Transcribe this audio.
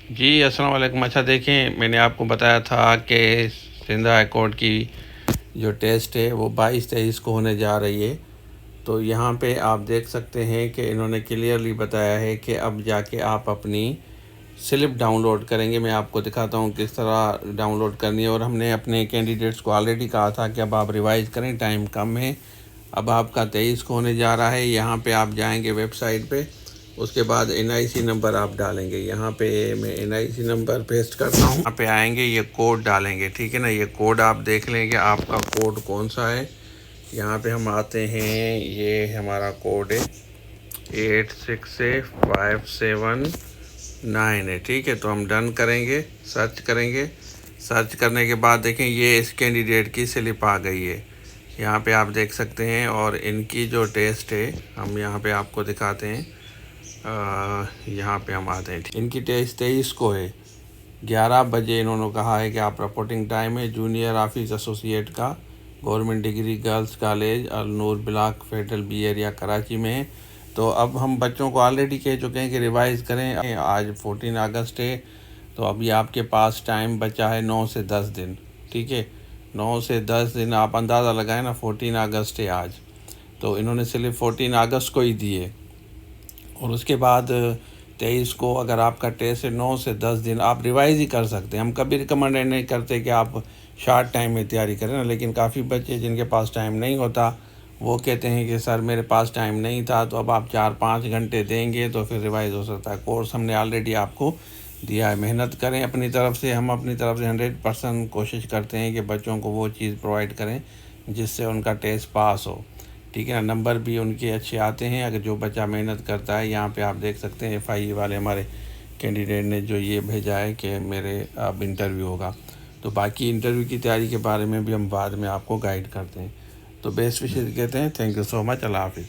जी, अस्सलाम वालेकुम। अच्छा देखें, मैंने आपको बताया था कि सिंध हाई कोर्ट की जो टेस्ट है वो 22-23 को होने जा रही है। तो यहाँ पे आप देख सकते हैं कि इन्होंने क्लियरली बताया है कि अब जाके आप अपनी स्लिप डाउनलोड करेंगे। मैं आपको दिखाता हूँ किस तरह डाउनलोड करनी है। और हमने अपने कैंडिडेट्स को ऑलरेडी कहा था कि अब आप रिवाइज़ करें, टाइम कम है। अब आपका 23 को होने जा रहा है। यहाँ पे आप जाएंगे वेबसाइट पे, उसके बाद एनआईसी नंबर आप डालेंगे। यहाँ पे मैं एनआईसी नंबर पेस्ट करता हूँ। यहाँ पे आएंगे, ये कोड डालेंगे, ठीक है ना। ये कोड आप देख लें कि आपका कोड कौन सा है। यहाँ पे हम आते हैं, ये हमारा कोड है 865779 है, ठीक है। तो हम डन करेंगे, सर्च करेंगे। सर्च करने के बाद देखें, ये इस कैंडिडेट की स्लिप आ गई है। यहाँ पे आप देख सकते हैं। और इनकी जो टेस्ट है हम यहाँ पे आपको दिखाते हैं। यहाँ पे हम आते हैं, इनकी टेस्ट 23 को है, 11 बजे इन्होंने कहा है कि आप रिपोर्टिंग टाइम है। जूनियर ऑफिस एसोसिएट का government degree girls college Al Noor block federal B area Karachi में है। तो अब हम बच्चों को ऑलरेडी कह चुके हैं कि रिवाइज़ करें। आज 14 अगस्त है, तो अभी आपके पास टाइम बचा है 9 से 10 दिन, ठीक है। 9 से 10 दिन आप अंदाज़ा लगाएं ना, 14 अगस्त है आज। तो इन्होंने सिर्फ 14 अगस्त को ही दिए। और उसके बाद 23 को अगर आपका टेस्ट है, 9 से 10 दिन आप रिवाइज़ ही कर सकते हैं। हम कभी रिकमेंड नहीं करते कि आप शॉर्ट टाइम में तैयारी करें ना, लेकिन काफ़ी बच्चे जिनके पास टाइम नहीं होता वो कहते हैं कि सर मेरे पास टाइम नहीं था। तो अब आप 4-5 घंटे देंगे तो फिर रिवाइज़ हो सकता है। कोर्स हमने ऑलरेडी आपको दिया है। मेहनत करें अपनी तरफ से, हम अपनी तरफ से 100% कोशिश करते हैं कि बच्चों को वो चीज़ प्रोवाइड करें जिससे उनका टेस्ट पास हो, ठीक है ना। नंबर भी उनके अच्छे आते हैं अगर जो बच्चा मेहनत करता है। यहाँ पे आप देख सकते हैं FIE वाले हमारे कैंडिडेट ने जो ये भेजा है कि मेरे अब इंटरव्यू होगा। तो बाकी इंटरव्यू की तैयारी के बारे में भी हम बाद में आपको गाइड करते हैं। तो बेस्ट विशेष कहते हैं। Thank you so much. अल्लाह हाफिज़।